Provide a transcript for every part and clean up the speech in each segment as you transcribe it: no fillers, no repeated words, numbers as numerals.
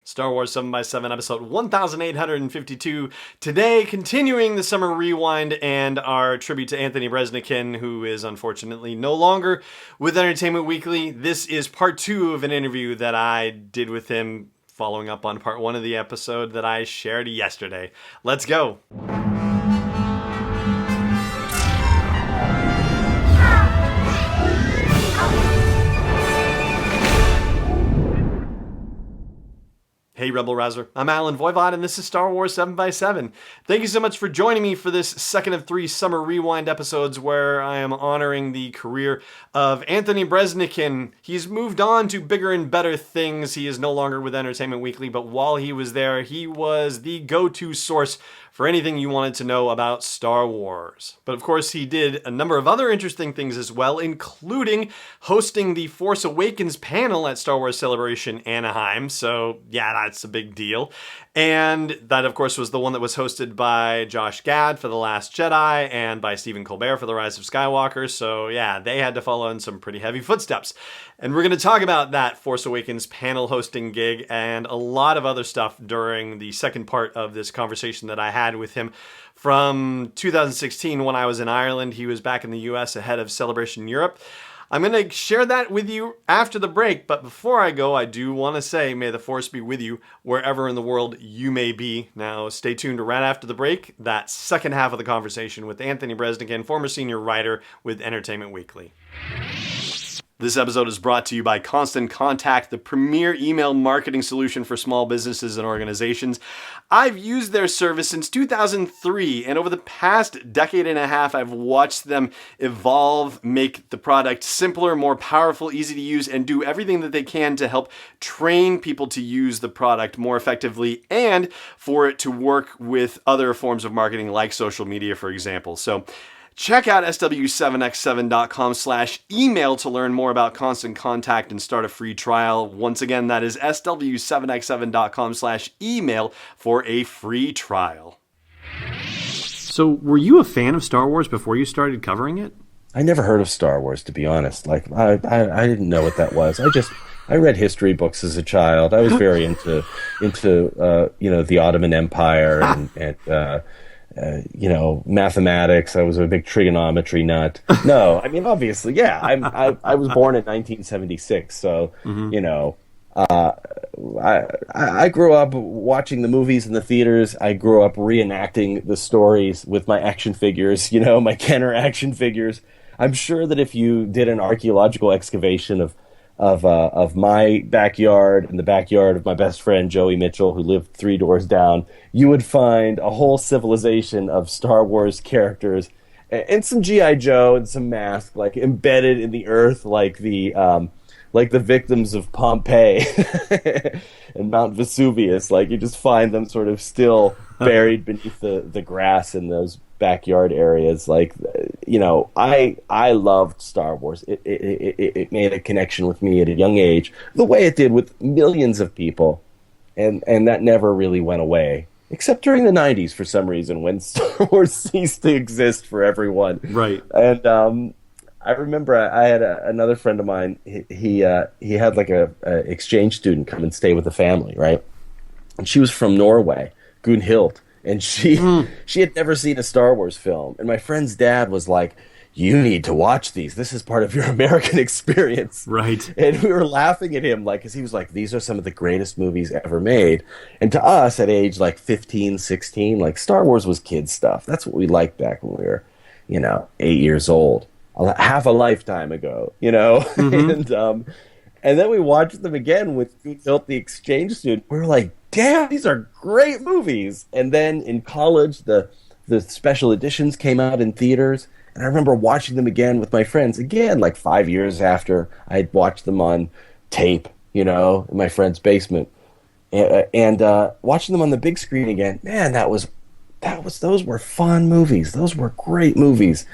Star Wars 7x7, episode 1852. Today, continuing the Summer Rewind and our tribute to Anthony Breznican, who is unfortunately no longer with Entertainment Weekly. This is part 2 of an interview that I did with him, following up on part 1 of the episode that I shared yesterday. Let's go. Hey Rebel Rouser, I'm Alan Voivod and this is Star Wars 7x7. Thank you so much for joining me for this second of 3 Summer Rewind episodes where I am honoring the career of Anthony Breznican. He's moved on to bigger and better things. He is no longer with Entertainment Weekly, but while he was there, he was the go-to source for anything you wanted to know about Star Wars. But of course, he did a number of other interesting things as well, including hosting the Force Awakens panel at Star Wars Celebration Anaheim. So yeah, that's a big deal. And that, of course, was the one that was hosted by Josh Gad for The Last Jedi and by Stephen Colbert for The Rise of Skywalker. So yeah, they had to follow in some pretty heavy footsteps. And we're going to talk about that Force Awakens panel hosting gig and a lot of other stuff during the second part of this conversation that I had with him from 2016 when I was in Ireland. He was back in the US ahead of Celebration Europe. I'm going to share that with you after the break, but before I go, I do want to say, may the Force be with you wherever in the world you may be. Now, stay tuned right after the break, that second half of the conversation with Anthony Breznican, former senior writer with Entertainment Weekly. This episode is brought to you by Constant Contact, the premier email marketing solution for small businesses and organizations. I've used their service since 2003, and over the past decade and a half, I've watched them evolve, make the product simpler, more powerful, easy to use, and do everything that they can to help train people to use the product more effectively and for it to work with other forms of marketing like social media, for example. So check out sw7x7.com/email to learn more about Constant Contact and start a free trial. Once again, that is sw7x7.com/email for a free trial. So, were you a fan of Star Wars before you started covering it? I never heard of Star Wars, to be honest. Like, I didn't know what that was. I read history books as a child. I was very into the Ottoman Empire and mathematics. I was a big trigonometry nut. No, I mean, obviously, yeah. I was born in 1976, so I grew up watching the movies in the theaters. I grew up reenacting the stories with my action figures. My Kenner action figures. I'm sure that if you did an archaeological excavation of my backyard and the backyard of my best friend Joey Mitchell, who lived 3 doors down, you would find a whole civilization of Star Wars characters and some G.I. Joe and some masks, like embedded in the earth, like the victims of Pompeii and Mount Vesuvius. Like, you just find them sort of still buried beneath the grass in those backyard areas. Like, I loved Star Wars. It made a connection with me at a young age, the way it did with millions of people, and that never really went away, except during the 90s for some reason, when Star Wars ceased to exist for everyone. Right. And I remember I had another friend of mine. He had like a exchange student come and stay with the family, right? And she was from Norway, Gunhild. And she had never seen a Star Wars film. And my friend's dad was like, "You need to watch these. This is part of your American experience." Right. And we were laughing at him, like, because he was like, "These are some of the greatest movies ever made." And to us, at age like 15, 16, like, Star Wars was kids stuff. That's what we liked back when we were, 8 years old, half a lifetime ago, Mm-hmm. And then we watched them again with Gunhild, the exchange student. We were like, damn, these are great movies. And then in college, the special editions came out in theaters, and I remember watching them again with my friends, again, like 5 years after I had watched them on tape, in my friend's basement. And watching them on the big screen again, man, those were fun movies. Those were great movies.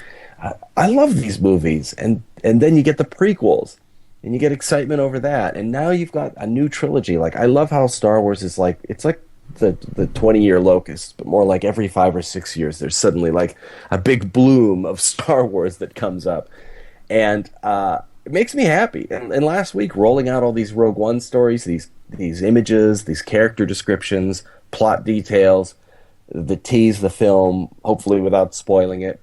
I love these movies. And then you get the prequels, and you get excitement over that. And now you've got a new trilogy. Like, I love how Star Wars is like, it's like the 20-year locust, but more like every 5 or 6 years, there's suddenly like a big bloom of Star Wars that comes up. And it makes me happy. And last week, rolling out all these Rogue One stories, these these images, these character descriptions, plot details, that tease the film, hopefully without spoiling it.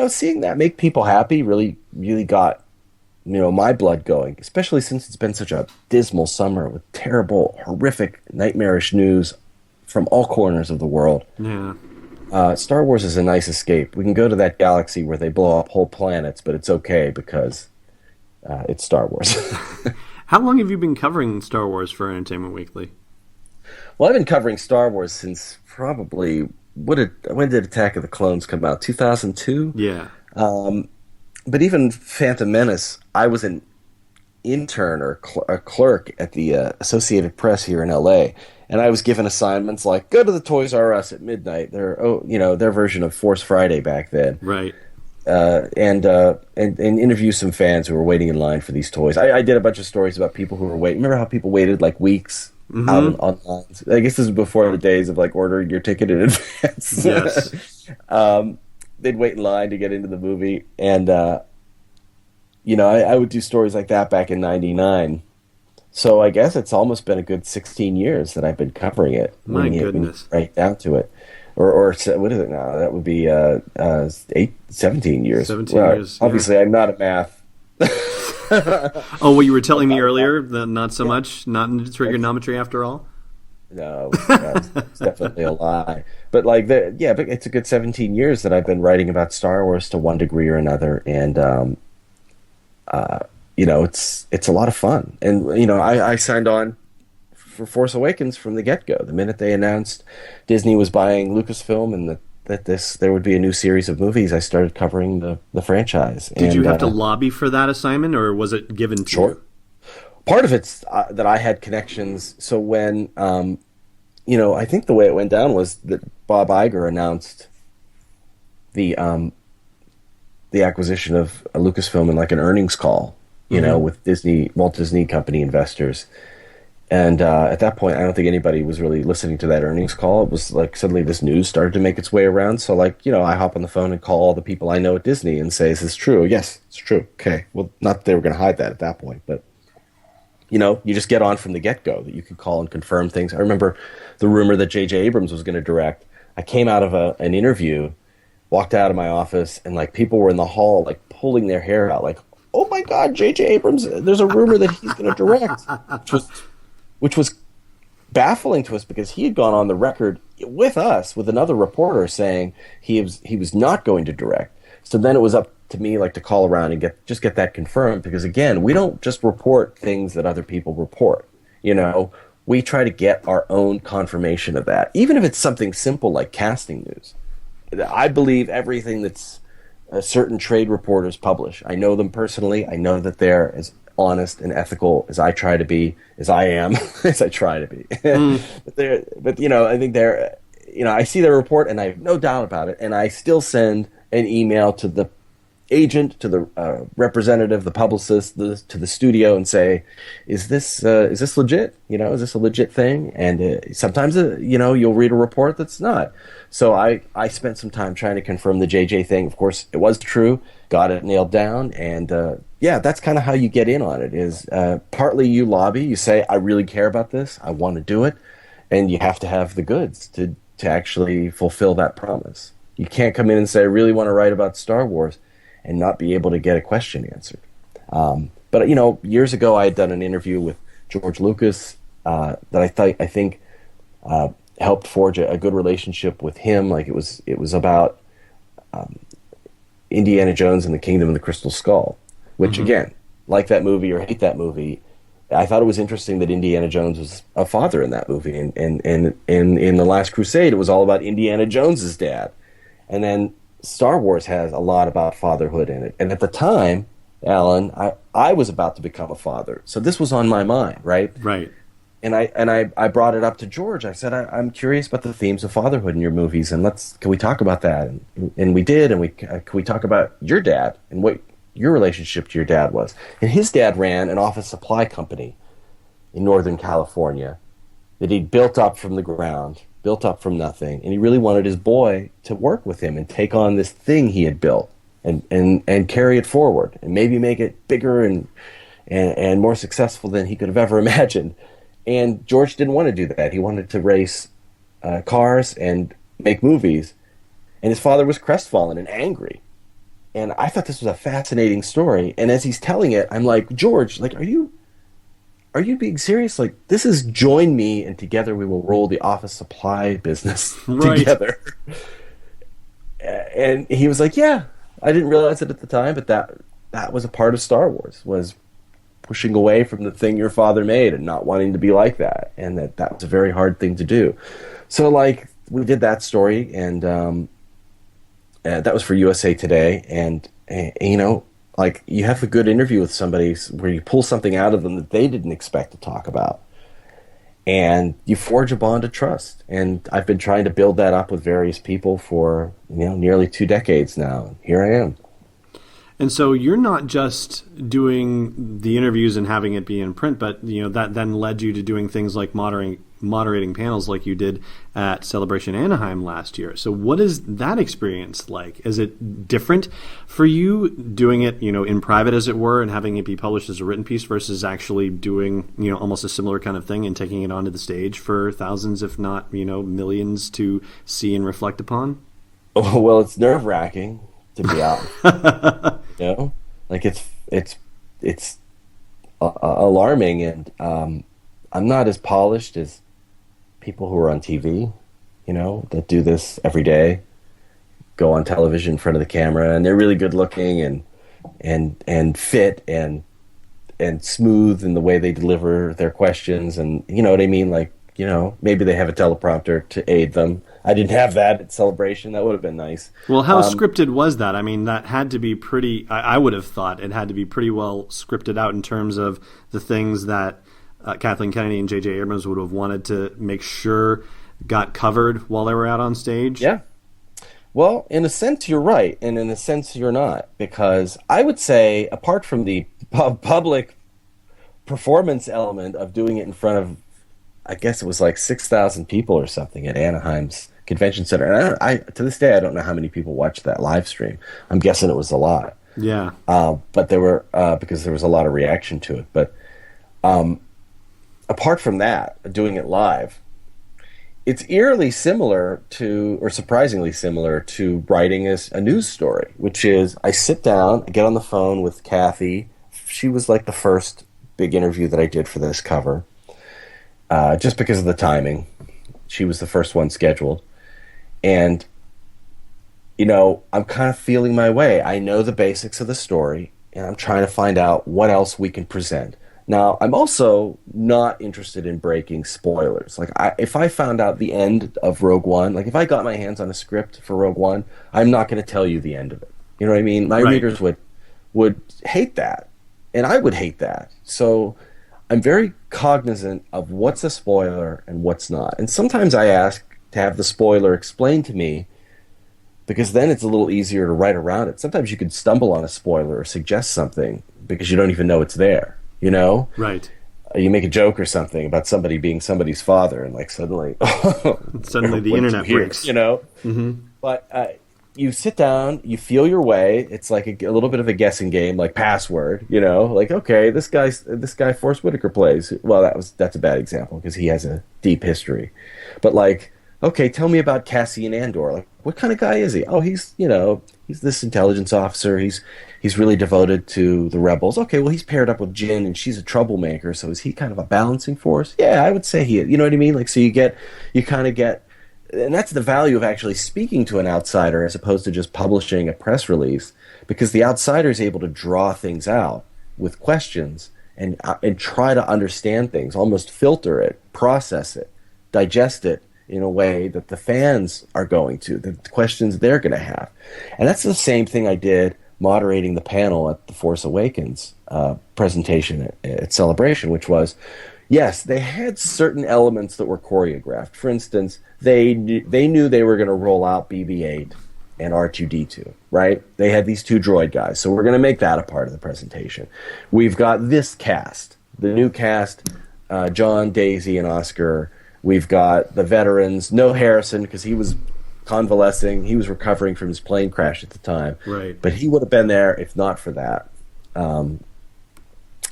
Seeing that make people happy really, really got, my blood going, especially since it's been such a dismal summer with terrible, horrific, nightmarish news from all corners of the world. Yeah. Star Wars is a nice escape. We can go to that galaxy where they blow up whole planets, but it's okay because it's Star Wars. How long have you been covering Star Wars for Entertainment Weekly? Well, I've been covering Star Wars since probably, when did Attack of the Clones come out? 2002? Yeah. But even Phantom Menace, I was an intern or a clerk at the Associated Press here in LA, and I was given assignments like go to the Toys R Us at midnight. Their version of Force Friday back then, right? And interview some fans who were waiting in line for these toys. I did a bunch of stories about people who were waiting. Remember how people waited like weeks out on lines? I guess this is before the days of like ordering your ticket in advance. Yes. They'd wait in line to get into the movie, and I would do stories like that back in '99. So I guess it's almost been a good 16 years that I've been covering it. My goodness. Right down to it. Or what is it now? That would be 17 years. 17 years. Obviously, I'm not a math. Oh, what you were telling me earlier, not so much, not in trigonometry after all? No, it's definitely a lie. But but it's a good 17 years that I've been writing about Star Wars to one degree or another, and it's a lot of fun. And I signed on for Force Awakens from the get-go. The minute they announced Disney was buying Lucasfilm and that there would be a new series of movies, I started covering the franchise. Did you have to lobby for that assignment, or was it given to you? Part of it's that I had connections. So when, I think the way it went down was that Bob Iger announced the acquisition of Lucasfilm in like an earnings call, with Walt Disney Company investors. And at that point, I don't think anybody was really listening to that earnings call. It was like suddenly this news started to make its way around. So I hop on the phone and call all the people I know at Disney and say, is this true? Yes, it's true. Okay. Well, not that they were going to hide that at that point, but you just get on from the get-go that you could call and confirm things. I remember the rumor that J.J. Abrams was going to direct. I came out of an interview, walked out of my office, and people were in the hall pulling their hair out oh my God, J.J. Abrams, there's a rumor that he's going to direct, which was baffling to us because he had gone on the record with us, with another reporter, saying he was not going to direct. So then it was up to me to call around and get that confirmed, because again, we don't just report things that other people report. We try to get our own confirmation of that, even if it's something simple like casting news. I believe everything that's certain trade reporters publish. I know them personally. I know that they're as honest and ethical as I try to be, as I am, as I try to be. I think I see their report and I have no doubt about it, and I still send an email to the agent, to the representative, the publicist, to the studio, and say, is this legit? Is this a legit thing? And sometimes you'll read a report that's not. So I spent some time trying to confirm the JJ thing. Of course, it was true. Got it nailed down, and that's kind of how you get in on it. Is partly you lobby, you say, I really care about this, I want to do it, and you have to have the goods to actually fulfill that promise. You can't come in and say, I really want to write about Star Wars, and not be able to get a question answered. But years ago, I had done an interview with George Lucas that I think helped forge a good relationship with him. It was about Indiana Jones and the Kingdom of the Crystal Skull, which again, like that movie or hate that movie, I thought it was interesting that Indiana Jones was a father in that movie, and in The Last Crusade, it was all about Indiana Jones's dad, and then Star Wars has a lot about fatherhood in it. And at the time, Alan, I was about to become a father. So this was on my mind, right? Right. And I brought it up to George. I said, I'm curious about the themes of fatherhood in your movies, and can we talk about that? And we did, and can we talk about your dad and what your relationship to your dad was? And his dad ran an office supply company in Northern California that he'd built up from the ground, built up from nothing, and he really wanted his boy to work with him and take on this thing he had built and carry it forward and maybe make it bigger and and more successful than he could have ever imagined. And George didn't want to do that. He wanted to race cars and make movies. And his father was crestfallen and angry. And I thought this was a fascinating story. And as he's telling it, I'm like, George, like, are you being serious? Like, this is join me and together we will roll the office supply business together. And he was like, yeah, I didn't realize it at the time, but that was a part of Star Wars, was pushing away from the thing your father made and not wanting to be like that. And that was a very hard thing to do. So, like, we did that story, and that was for USA Today. And you know, like, you have a good interview with somebody where you pull something out of them that they didn't expect to talk about. And you forge a bond of trust. And I've been trying to build that up with various people for, you know, nearly 2 decades now. Here I am. And so you're not just doing the interviews and having it be in print, but, you know, that then led you to doing things like moderating panels like you did at Celebration Anaheim last year. So what is that experience like? Is it different for you doing it, you know, in private, as it were, and having it be published as a written piece versus actually doing, you know, almost a similar kind of thing and taking it onto the stage for thousands, if not, you know, millions to see and reflect upon? Oh, well, it's nerve-wracking to be out. You know, like, it's alarming, and I'm not as polished as people who are on TV, you know, that do this every day, go on television in front of the camera, and they're really good looking and fit and smooth in the way they deliver their questions, and you know what I mean? Like, you know, maybe they have a teleprompter to aid them. I didn't have that at Celebration. That would have been nice. Well, how scripted was that? I mean, that had to be pretty, I would have thought it had to be pretty well scripted out in terms of the things that Kathleen Kennedy and J.J. Abrams would have wanted to make sure got covered while they were out on stage. Yeah. Well, in a sense, you're right, and in a sense, you're not. Because I would say, apart from the public performance element of doing it in front of, I guess it was like 6,000 people or something at Anaheim's Convention Center. And I to this day, I don't know how many people watched that live stream. I'm guessing it was a lot. Yeah. But there were, because there was a lot of reaction to it. But apart from that, doing it live, it's eerily similar to, or surprisingly similar to, writing a news story, which is I sit down, I get on the phone with Kathy. She was like the first big interview that I did for this cover. Just because of the timing. She was the first one scheduled. And, you know, I'm kind of feeling my way. I know the basics of the story, and I'm trying to find out what else we can present. Now, I'm also not interested in breaking spoilers. Like, if I found out the end of Rogue One, like if I got my hands on a script for Rogue One, I'm not going to tell you the end of it. You know what I mean? My readers would hate that, and I would hate that. So I'm very cognizant of what's a spoiler and what's not. And sometimes I ask to have the spoiler explained to me, because then it's a little easier to write around it. Sometimes you could stumble on a spoiler or suggest something because you don't even know it's there, you know? Right. You make a joke or something about somebody being somebody's father, and like suddenly the internet breaks. You know? Mm-hmm. But you sit down, you feel your way. It's like a little bit of a guessing game, like Password. You know, like, okay, this guy Forrest Whitaker plays. Well, that's a bad example because he has a deep history. But like, okay, tell me about Cassian Andor. Like, what kind of guy is he? Oh, he's this intelligence officer. He's really devoted to the rebels. Okay, well, he's paired up with Jyn, and she's a troublemaker. So is he kind of a balancing force? Yeah, I would say he is. You know what I mean? Like, so you kind of get. And that's the value of actually speaking to an outsider as opposed to just publishing a press release, because the outsider is able to draw things out with questions and try to understand things, almost filter it, process it, digest it in a way that the fans are going to, the questions they're going to have. And that's the same thing I did moderating the panel at the Force Awakens presentation at Celebration, which was, yes, they had certain elements that were choreographed. For instance, they knew they were going to roll out BB-8 and R2-D2, right? They had these 2 droid guys, so we're going to make that a part of the presentation. We've got this cast, the new cast, John, Daisy, and Oscar. We've got the veterans, no Harrison, because he was convalescing. He was recovering from his plane crash at the time. Right. But he would have been there if not for that.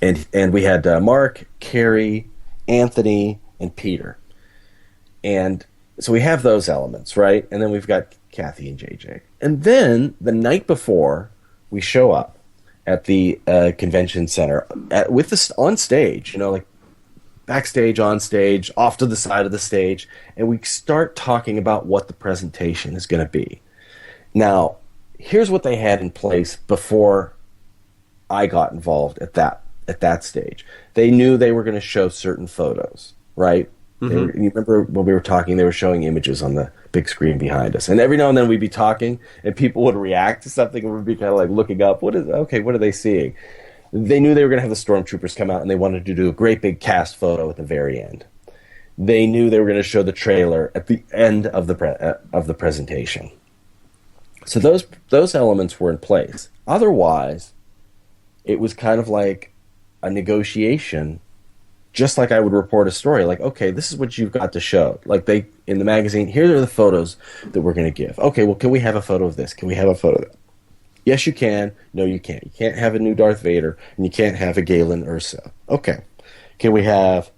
and we had Mark, Carrie, Anthony, and Peter. And so we have those elements, right? And then we've got Kathy and JJ. And then the night before, we show up at the convention center with this on stage, like backstage, on stage, off to the side of the stage, and we start talking about what the presentation is going to be. Now, here's what they had in place before I got involved at that stage. They knew they were going to show certain photos, right? Mm-hmm. You remember when we were talking, they were showing images on the big screen behind us. And every now and then we'd be talking, and people would react to something, and we'd be kind of like looking up, what are they seeing? They knew they were going to have the stormtroopers come out, and they wanted to do a great big cast photo at the very end. They knew they were going to show the trailer at the end of the presentation. So those elements were in place. Otherwise, it was kind of like a negotiation, just like I would report a story. Like, okay, this is what you've got to show. Like in the magazine, here are the photos that we're going to give. Okay, well, can we have a photo of this? Can we have a photo of that? Yes, you can. No, you can't. You can't have a new Darth Vader, and you can't have a Galen Erso. Okay. Can we have,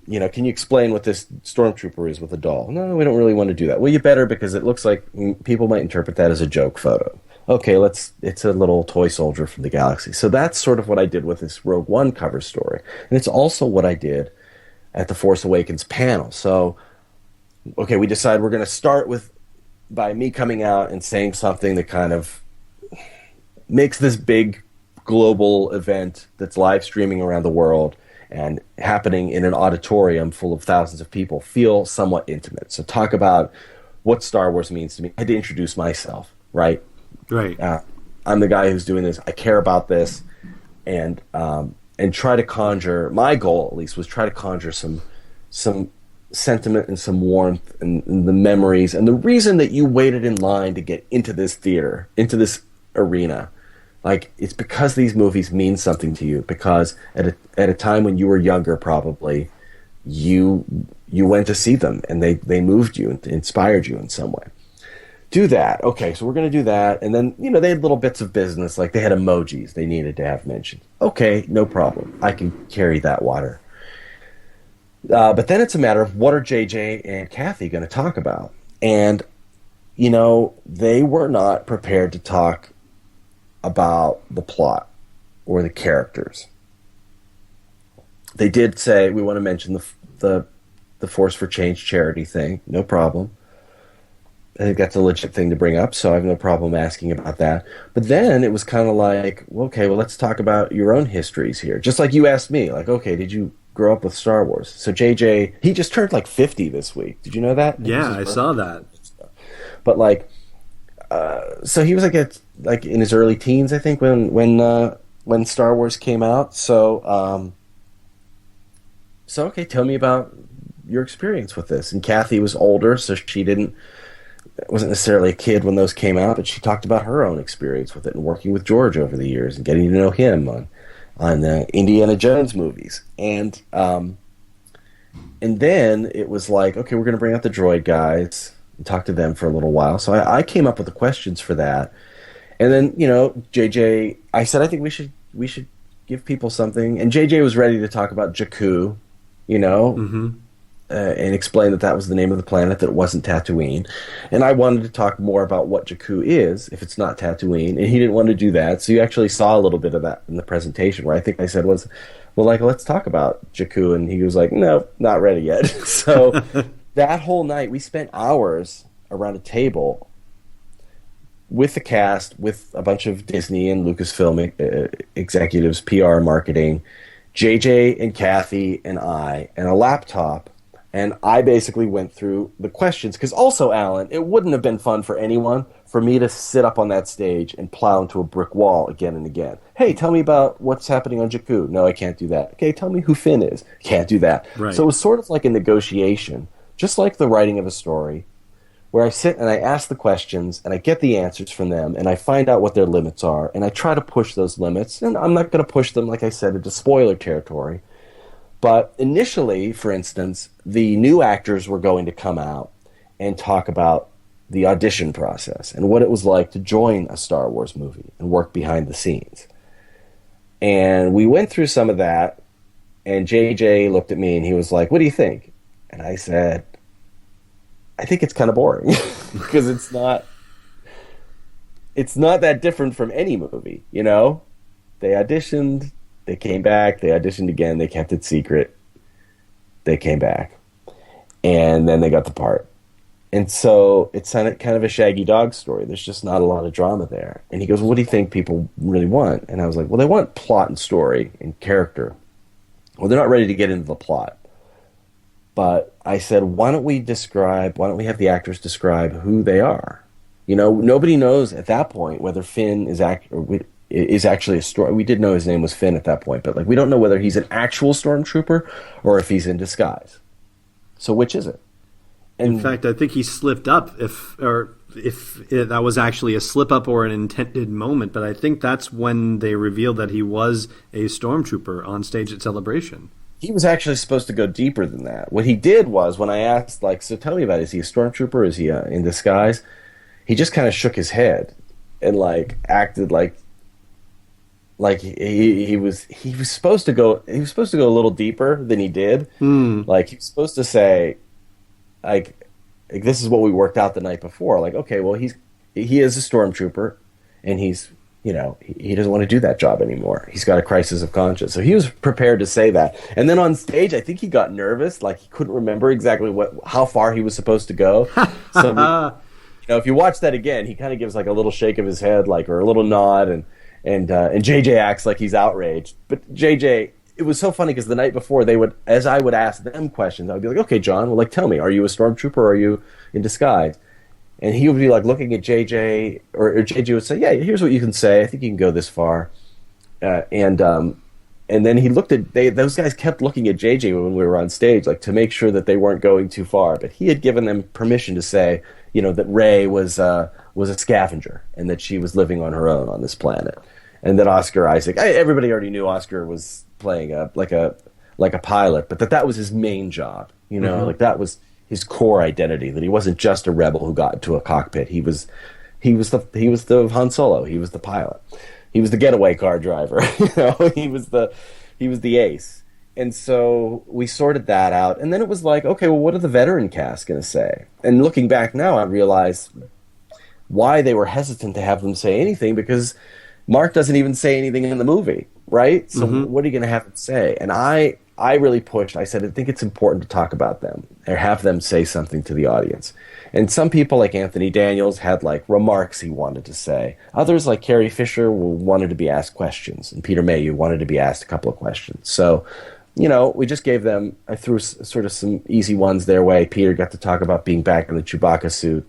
can you explain what this stormtrooper is with a doll? No, we don't really want to do that. Well, you better, because it looks like people might interpret that as a joke photo. Okay, it's a little toy soldier from the galaxy. So that's sort of what I did with this Rogue One cover story. And it's also what I did at the Force Awakens panel. So, okay, we decided we're going to start by me coming out and saying something that kind of makes this big global event that's live streaming around the world and happening in an auditorium full of thousands of people feel somewhat intimate. So talk about what Star Wars means to me. I had to introduce myself, right? Right. I'm the guy who's doing this. I care about this, and try to conjure. My goal, at least, was try to conjure some sentiment and some warmth and the memories and the reason that you waited in line to get into this theater, into this arena. Like, it's because these movies mean something to you. Because at a time when you were younger, probably you went to see them, and they moved you and inspired you in some way. Do that. Okay, so we're going to do that. And then, they had little bits of business, like they had emojis they needed to have mentioned. Okay, no problem. I can carry that water. But then it's a matter of what are JJ and Kathy going to talk about? And, they were not prepared to talk about the plot or the characters. They did say, we want to mention the Force for Change charity thing. No problem. I think that's a legit thing to bring up, so I have no problem asking about that. But then it was kind of like, okay, well, let's talk about your own histories here. Just like you asked me, like, okay, did you grow up with Star Wars? So JJ, he just turned like 50 this week. Did you know that? Yeah, I saw that. But so he was like in his early teens, I think, when Star Wars came out. So okay, tell me about your experience with this. And Kathy was older, so she wasn't necessarily a kid when those came out, but she talked about her own experience with it and working with George over the years and getting to know him on the Indiana Jones movies. And then it was like, okay, we're going to bring out the droid guys and talk to them for a little while. So I came up with the questions for that. And then, JJ, I said, I think we should give people something. And JJ was ready to talk about Jakku, Mm-hmm. And explain that was the name of the planet, that it wasn't Tatooine. And I wanted to talk more about what Jakku is, if it's not Tatooine, and he didn't want to do that. So you actually saw a little bit of that in the presentation, where I think I said was, well, let's talk about Jakku, and he was like, no, not ready yet. So that whole night, we spent hours around a table with the cast, with a bunch of Disney and Lucasfilm executives, PR, marketing, JJ and Kathy and I, and a laptop. And I basically went through the questions, because also, Alan, it wouldn't have been fun for anyone for me to sit up on that stage and plow into a brick wall again and again. Hey, tell me about what's happening on Jakku. No, I can't do that. Okay, tell me who Finn is. Can't do that. Right. So it was sort of like a negotiation, just like the writing of a story, where I sit and I ask the questions and I get the answers from them and I find out what their limits are and I try to push those limits. And I'm not going to push them, like I said, into spoiler territory. But initially, for instance, the new actors were going to come out and talk about the audition process and what it was like to join a Star Wars movie and work behind the scenes. And we went through some of that, and JJ looked at me and he was like, "What do you think?" And I said, "I think it's kind of boring because it's not that different from any movie, you know? They auditioned, they came back, they auditioned again, they kept it secret, they came back, and then they got the part. And so it's kind of a Shaggy Dog story. There's just not a lot of drama there." And he goes, "What do you think people really want?" And I was like, "Well, they want plot and story and character. Well, they're not ready to get into the plot." But I said, why don't we have the actors describe who they are? You know, nobody knows at that point whether Finn is actually a storm. We did know his name was Finn at that point, but like we don't know whether he's an actual stormtrooper or if he's in disguise. So which is it? And in fact, I think he slipped up if that was actually a slip up or an intended moment. But I think that's when they revealed that he was a stormtrooper on stage at Celebration. He was actually supposed to go deeper than that. What he did was, when I asked, like, "So tell me about it. Is he a stormtrooper? Is he in disguise?" He just kind of shook his head and like acted like he was supposed to go. He was supposed to go a little deeper than he did. Like he was supposed to say, like this is what we worked out the night before. Like, okay, well he is a stormtrooper, and he's, you know, he doesn't want to do that job anymore. He's got a crisis of conscience. So he was prepared to say that. And then on stage, I think he got nervous, like he couldn't remember exactly how far he was supposed to go. So you know, if you watch that again, he kind of gives like a little shake of his head, like, or a little nod, and JJ acts like he's outraged. But JJ, it was so funny because the night before as I would ask them questions, I would be like, "Okay, John, well, like, tell me, are you a stormtrooper or are you in disguise?" And he would be like looking at JJ, or JJ would say, "Yeah, here's what you can say. I think you can go this far." And then he looked at those guys kept looking at JJ when we were on stage, like to make sure that they weren't going too far. But he had given them permission to say, you know, that Rey was a scavenger and that she was living on her own on this planet, and that Oscar Isaac, everybody already knew Oscar was playing like a pilot, but that was his main job. You know, like that was his core identity, that he wasn't just a rebel who got into a cockpit. He was the Han Solo. He was the pilot. He was the getaway car driver. You know, he was the ace. And so we sorted that out, and then it was like, okay, well, what are the veteran cast going to say? And looking back now, I realize why they were hesitant to have them say anything, because Mark doesn't even say anything in the movie, right? So what are you going to have him say? And I really pushed. I said, I think it's important to talk about them or have them say something to the audience. And some people like Anthony Daniels had like remarks he wanted to say. Others like Carrie Fisher wanted to be asked questions, and Peter Mayhew wanted to be asked a couple of questions. So, you know, we just gave them, I threw sort of some easy ones their way. Peter got to talk about being back in the Chewbacca suit.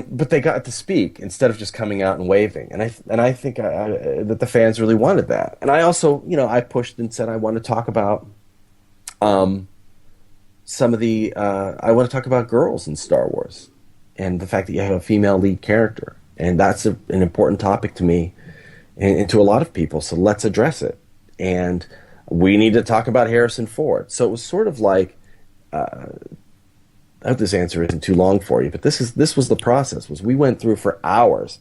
But they got to speak instead of just coming out and waving. And I think that the fans really wanted that. And I also, you know, I pushed and said I want to talk about some of the I want to talk about girls in Star Wars and the fact that you have a female lead character. And that's an important topic to me and to a lot of people. So let's address it. And we need to talk about Harrison Ford. So it was sort of like, I hope this answer isn't too long for you, but this was the process. Was we went through for hours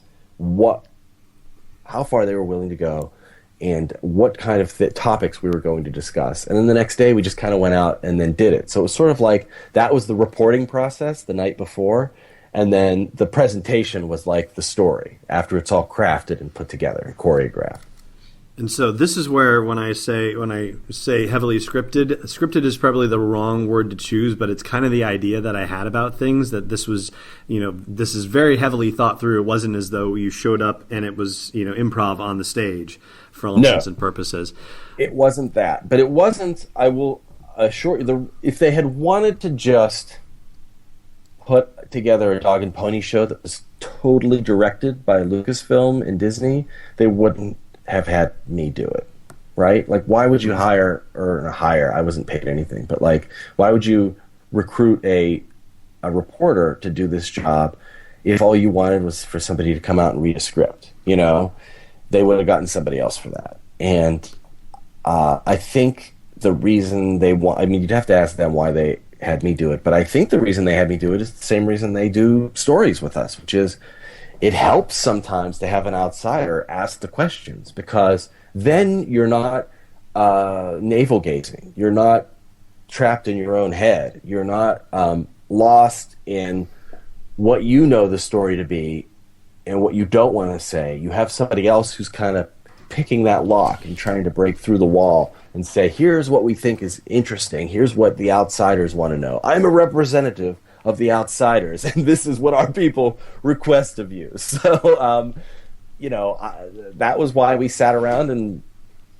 how far they were willing to go and what kind of topics we were going to discuss. And then the next day we just kind of went out and then did it. So it was sort of like that was the reporting process the night before, and then the presentation was like the story after it's all crafted and put together and choreographed. And so this is where when I say heavily scripted is probably the wrong word to choose, but it's kind of the idea that I had about things, that this was, you know, this is very heavily thought through. It wasn't as though you showed up and it was, you know, improv on the stage for all intents and purposes. It wasn't that, but it wasn't, I will assure you, if they had wanted to just put together a dog and pony show that was totally directed by Lucasfilm and Disney, they wouldn't have had me do it, right? Like, why would you hire, I wasn't paid anything, but like, why would you recruit a reporter to do this job if all you wanted was for somebody to come out and read a script? You know, they would have gotten somebody else for that. And I think the reason you'd have to ask them why they had me do it, but I think the reason they had me do it is the same reason they do stories with us, which is it helps sometimes to have an outsider ask the questions, because then you're not navel gazing. You're not trapped in your own head. You're not lost in what you know the story to be and what you don't want to say. You have somebody else who's kind of picking that lock and trying to break through the wall and say, here's what we think is interesting. Here's what the outsiders want to know. I'm a representative of the outsiders, and this is what our people request of you. So, that was why we sat around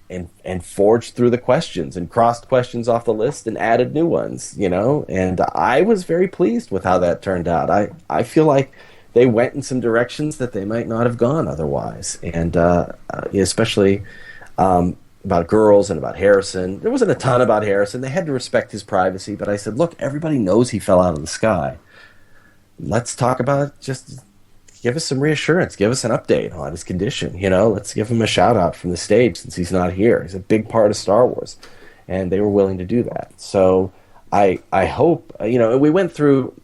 and forged through the questions and crossed questions off the list and added new ones, and I was very pleased with how that turned out. I feel like they went in some directions that they might not have gone otherwise, and especially about girls and about Harrison. There wasn't a ton about Harrison. They had to respect his privacy, but I said, look, everybody knows he fell out of the sky. Let's talk about it. Just give us some reassurance. Give us an update on his condition. Let's give him a shout out from the stage since he's not here. He's a big part of Star Wars, and they were willing to do that. So I hope, we went through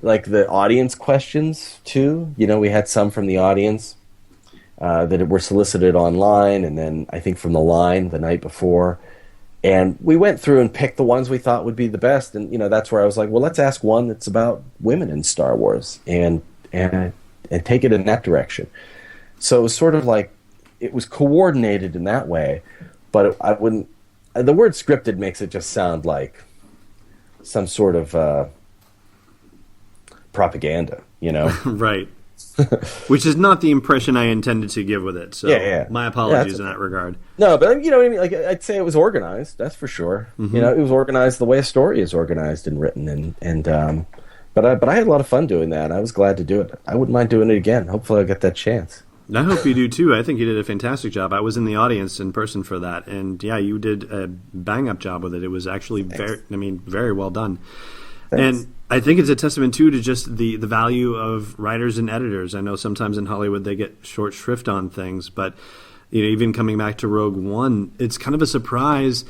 like the audience questions too. We had some from the audience that were solicited online, and then I think from the line the night before. And we went through and picked the ones we thought would be the best. And, that's where I was like, well, let's ask one that's about women in Star Wars and take it in that direction. So it was sort of like, it was coordinated in that way, but I wouldn't, the word scripted makes it just sound like some sort of propaganda, Right. Which is not the impression I intended to give with it. So my apologies in that regard. No, but you know what I mean? Like, I'd say it was organized, that's for sure. Mm-hmm. It was organized the way a story is organized and written, but I had a lot of fun doing that. I was glad to do it. I wouldn't mind doing it again. Hopefully I'll get that chance. I hope you do too. I think you did a fantastic job. I was in the audience in person for that, and you did a bang-up job with it. It was actually very well done. Thanks. And I think it's a testament too to just the value of writers and editors. I know sometimes in Hollywood they get short shrift on things, but even coming back to Rogue One, it's kind of a surprise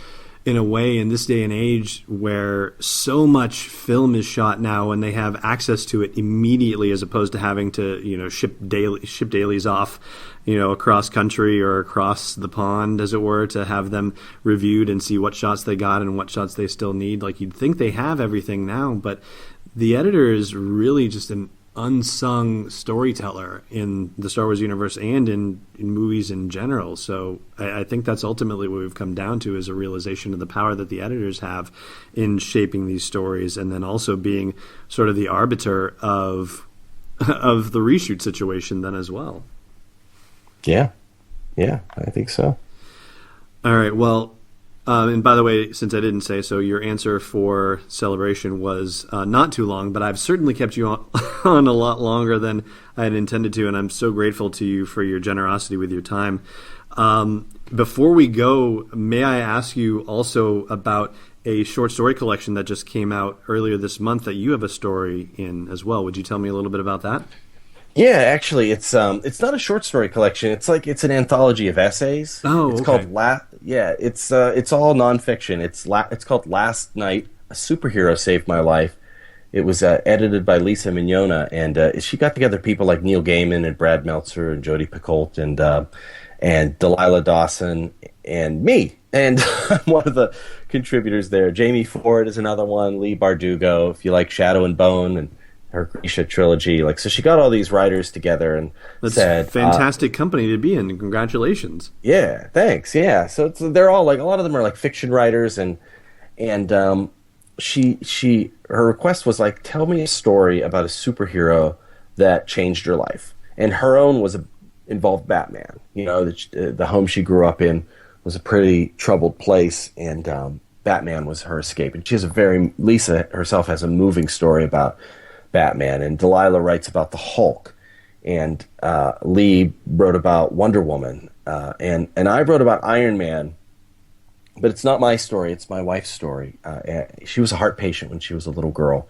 in a way in this day and age where so much film is shot now and they have access to it immediately, as opposed to having to ship dailies off across country or across the pond, as it were, to have them reviewed and see what shots they got and what shots they still need. Like, you'd think they have everything now, but the editor is really just an unsung storyteller in the Star Wars universe and in movies in general. So I think that's ultimately what we've come down to, is a realization of the power that the editors have in shaping these stories, and then also being sort of the arbiter of the reshoot situation then as well. Yeah, I think so. All right, well, and by the way, since I didn't say so, your answer for Celebration was not too long, but I've certainly kept you on a lot longer than I had intended to, and I'm so grateful to you for your generosity with your time. Before we go, may I ask you also about a short story collection that just came out earlier this month that you have a story in as well? Would you tell me a little bit about that? Yeah, actually, it's not a short story collection. It's an anthology of essays. Oh, it's called it's all nonfiction. It's called Last Night: A Superhero Saved My Life. It was edited by Lisa Mignona, and she got together people like Neil Gaiman and Brad Meltzer and Jodi Picoult and Delilah Dawson and me. And I'm one of the contributors there. Jamie Ford is another one. Lee Bardugo, if you like Shadow and Bone and her Grisha trilogy. So she got all these writers together and said, fantastic company to be in. Congratulations. Yeah, thanks. Yeah. So they're all a lot of them are fiction writers, and her request was tell me a story about a superhero that changed your life. And her own involved Batman. The home she grew up in was a pretty troubled place, and Batman was her escape. And Lisa herself has a moving story about Batman, and Delilah writes about the Hulk, and Lee wrote about Wonder Woman, and I wrote about Iron Man, but it's not my story, it's my wife's story. She was a heart patient when she was a little girl,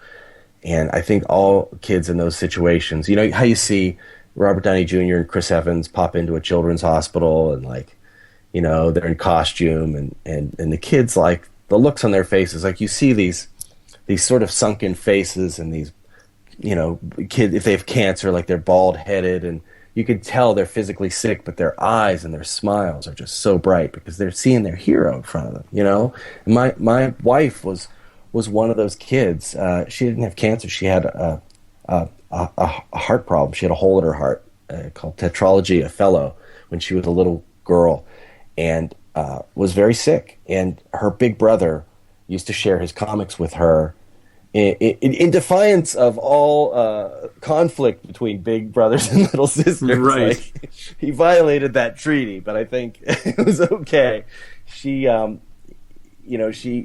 and I think all kids in those situations, how you see Robert Downey Jr. and Chris Evans pop into a children's hospital, and they're in costume, and the kids, the looks on their faces, you see these sort of sunken faces and these kid, if they have cancer, like they're bald headed, and you could tell they're physically sick, but their eyes and their smiles are just so bright because they're seeing their hero in front of them. And my wife was one of those kids. She didn't have cancer. She had a heart problem. She had a hole in her heart called tetralogy of Fellow when she was a little girl, and was very sick. And her big brother used to share his comics with her in defiance of all conflict between big brothers and little sisters. Right. Like, he violated that treaty, but I think it was okay. She,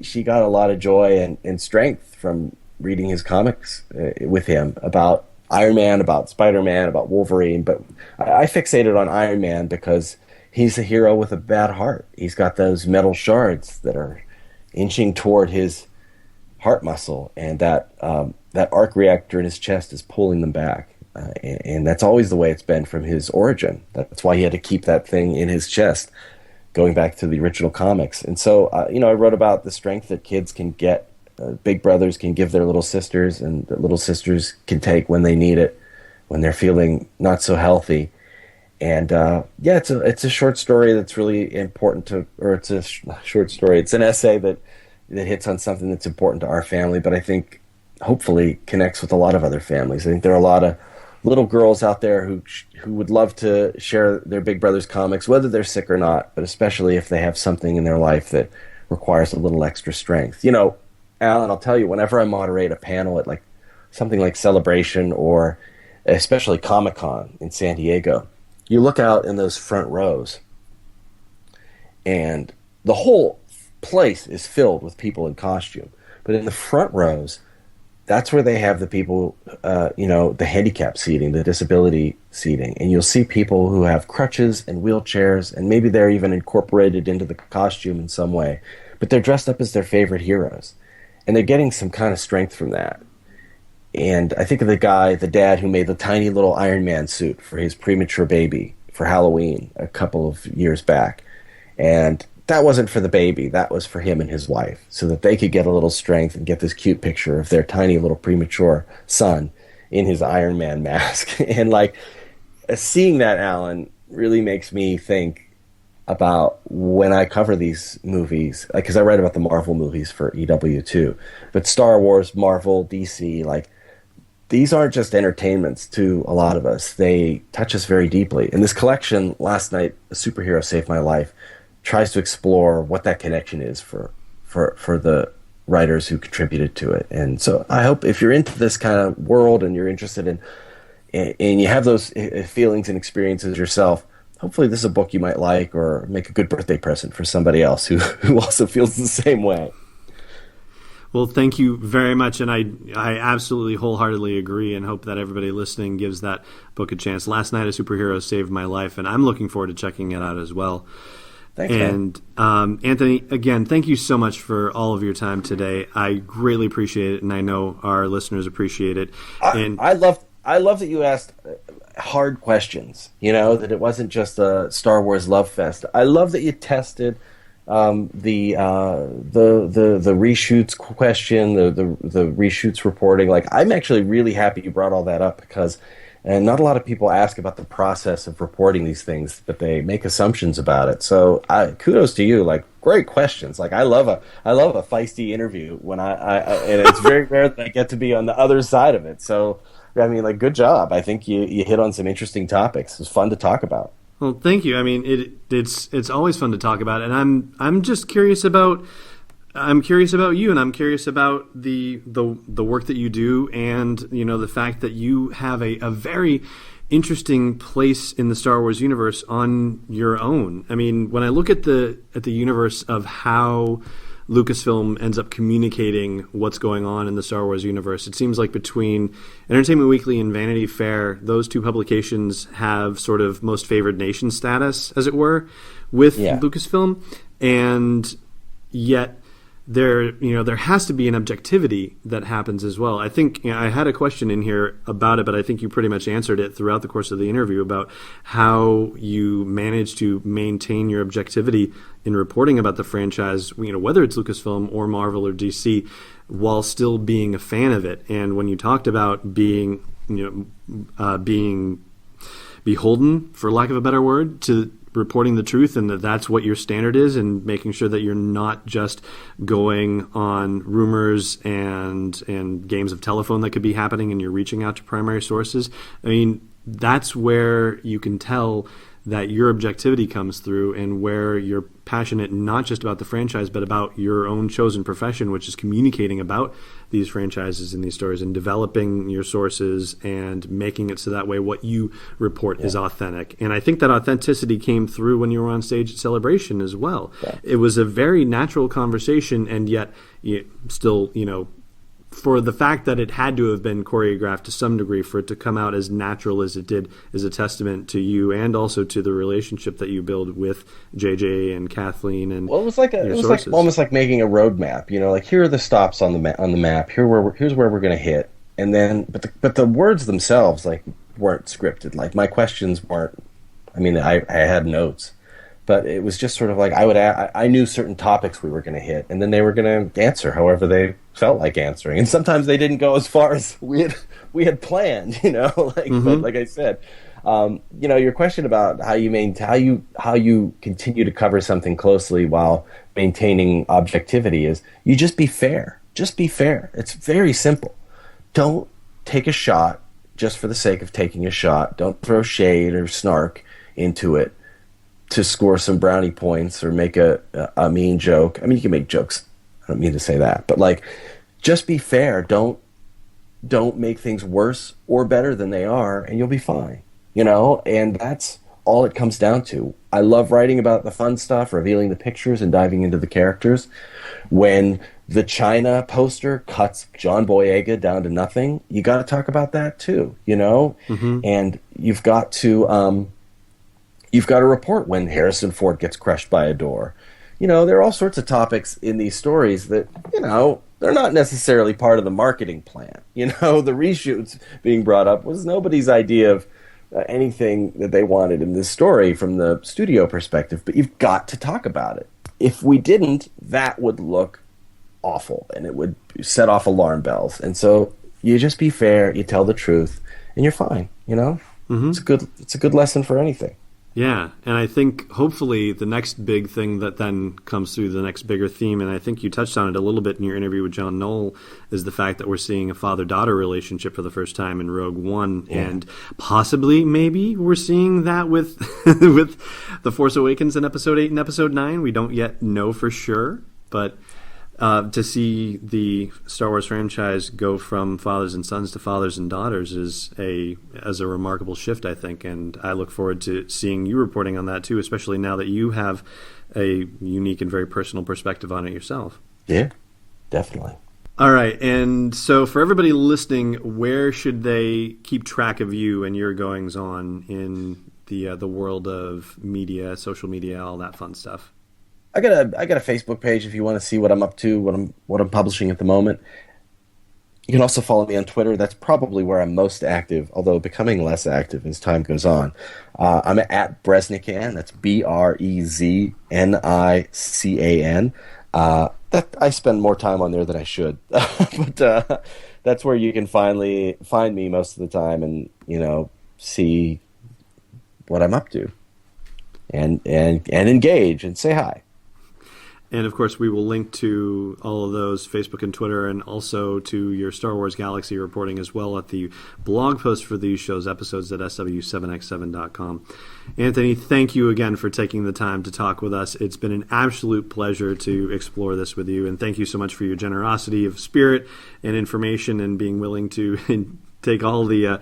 she got a lot of joy and strength from reading his comics with him about Iron Man, about Spider-Man, about Wolverine. But I fixated on Iron Man because he's a hero with a bad heart. He's got those metal shards that are inching toward his heart muscle, and that arc reactor in his chest is pulling them back. And that's always the way it's been from his origin. That's why he had to keep that thing in his chest, going back to the original comics. And so, I wrote about the strength that kids can get, big brothers can give their little sisters, and that little sisters can take when they need it, when they're feeling not so healthy. And it's a short story that's really important it's a short story. It's an essay that hits on something that's important to our family, but I think hopefully connects with a lot of other families. I think there are a lot of little girls out there who would love to share their big brother's comics, whether they're sick or not, but especially if they have something in their life that requires a little extra strength. Alan, I'll tell you, whenever I moderate a panel at like something like Celebration or especially Comic-Con in San Diego, you look out in those front rows and the whole place is filled with people in costume. But in the front rows, that's where they have the people, the handicap seating, the disability seating. And you'll see people who have crutches and wheelchairs, and maybe they're even incorporated into the costume in some way. But they're dressed up as their favorite heroes. And they're getting some kind of strength from that. And I think of the dad who made the tiny little Iron Man suit for his premature baby for Halloween a couple of years back. And that wasn't for the baby. That was for him and his wife, so that they could get a little strength and get this cute picture of their tiny little premature son in his Iron Man mask. And seeing that, Alan, really makes me think about when I cover these movies, because I write about the Marvel movies for EW too. But Star Wars, Marvel, DC, these aren't just entertainments to a lot of us. They touch us very deeply. And this collection, Last Night, A Superhero Saved My Life, tries to explore what that connection is for the writers who contributed to it. And so I hope if you're into this kind of world and you're interested in, and you have those feelings and experiences yourself, hopefully this is a book you might like or make a good birthday present for somebody else who also feels the same way. Well, thank you very much, and I absolutely wholeheartedly agree and hope that everybody listening gives that book a chance. Last Night, A Superhero Saved My Life, and I'm looking forward to checking it out as well. Thanks, and Anthony, again, thank you so much for all of your time today. I greatly appreciate it, and I know our listeners appreciate it. I love that you asked hard questions. That it wasn't just a Star Wars love fest. I love that you tested the reshoots question, the reshoots reporting. I'm actually really happy you brought all that up because. And not a lot of people ask about the process of reporting these things, but they make assumptions about it. So kudos to you. Great questions. I love a feisty interview when and it's very rare that I get to be on the other side of it. So, good job. I think you hit on some interesting topics. It's fun to talk about. Well, thank you. It's always fun to talk about, and I'm just curious about. I'm curious about you, and I'm curious about the work that you do, and the fact that you have a very interesting place in the Star Wars universe on your own. When I look at the universe of how Lucasfilm ends up communicating what's going on in the Star Wars universe, it seems like between Entertainment Weekly and Vanity Fair, those two publications have sort of most favored nation status, as it were, with Lucasfilm, and yet there has to be an objectivity that happens as well. I think I had a question in here about it, but I think you pretty much answered it throughout the course of the interview about how you manage to maintain your objectivity in reporting about the franchise, whether it's Lucasfilm or Marvel or DC, while still being a fan of it. And when you talked about being beholden, for lack of a better word, to reporting the truth, and that's what your standard is, and making sure that you're not just going on rumors and games of telephone that could be happening, and you're reaching out to primary sources. I mean, that's where you can tell that your objectivity comes through, and where you're passionate not just about the franchise but about your own chosen profession, which is communicating about these franchises and these stories and developing your sources and making it so that way what you report is authentic. And I think that authenticity came through when you were on stage at Celebration as well. Yeah. It was a very natural conversation, and yet still, for the fact that it had to have been choreographed to some degree for it to come out as natural as it did is a testament to you, and also to the relationship that you build with JJ and Kathleen. And it was like almost like making a roadmap. Like, here are the stops on the map. Here's where we're going to hit. And then, but the words themselves weren't scripted. Like, my questions weren't. I mean, I had notes. But it was just sort of like I knew certain topics we were going to hit, and then they were going to answer however they felt like answering. And sometimes they didn't go as far as we had planned, But like I said, your question about how you continue to cover something closely while maintaining objectivity is you just be fair. Just be fair. It's very simple. Don't take a shot just for the sake of taking a shot. Don't throw shade or snark into it to score some brownie points or make a mean joke. I mean, you can make jokes. I don't mean to say that, but just be fair. Don't make things worse or better than they are, and you'll be fine. And that's all it comes down to. I love writing about the fun stuff, revealing the pictures and diving into the characters. When the China poster cuts John Boyega down to nothing, you got to talk about that too, Mm-hmm. And you've got to report when Harrison Ford gets crushed by a door. There are all sorts of topics in these stories that, they're not necessarily part of the marketing plan. The reshoots being brought up was nobody's idea of anything that they wanted in this story from the studio perspective, but you've got to talk about it. If we didn't, that would look awful, and it would set off alarm bells. And so you just be fair, you tell the truth, and you're fine, Mm-hmm. It's a good lesson for anything. Yeah, and I think hopefully the next big thing that then comes through, the next bigger theme, and I think you touched on it a little bit in your interview with John Knoll, is the fact that we're seeing a father-daughter relationship for the first time in Rogue One, and possibly, maybe, we're seeing that with with The Force Awakens in Episode 8 and Episode 9. We don't yet know for sure, but to see the Star Wars franchise go from fathers and sons to fathers and daughters is a remarkable shift, I think, and I look forward to seeing you reporting on that too, especially now that you have a unique and very personal perspective on it yourself. Yeah, definitely. All right, and so for everybody listening, where should they keep track of you and your goings-on in the world of media, social media, all that fun stuff? I got a Facebook page if you want to see what I'm up to, what I'm publishing at the moment. You can also follow me on Twitter. That's probably where I'm most active, although becoming less active as time goes on. I'm at Breznican. That's Breznican. That I spend more time on there than I should, but that's where you can finally find me most of the time, and see what I'm up to, and engage and say hi. And, of course, we will link to all of those, Facebook and Twitter, and also to your Star Wars Galaxy reporting as well at the blog post for these shows, episodes at sw7x7.com. Anthony, thank you again for taking the time to talk with us. It's been an absolute pleasure to explore this with you, and thank you so much for your generosity of spirit and information and being willing to take all the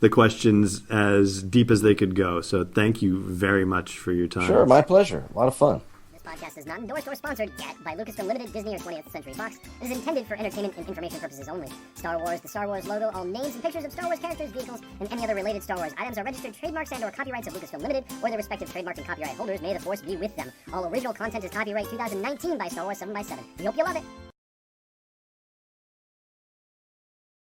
questions as deep as they could go. So thank you very much for your time. Sure, my pleasure. A lot of fun. This podcast is not endorsed or sponsored yet by Lucasfilm Limited, Disney, or 20th Century Fox. It is intended for entertainment and information purposes only. Star Wars, the Star Wars logo, all names and pictures of Star Wars characters, vehicles, and any other related Star Wars items are registered trademarks and/or copyrights of Lucasfilm Limited or their respective trademark and copyright holders. May the Force be with them. All original content is copyright 2019 by Star Wars 7x7. We hope you love it.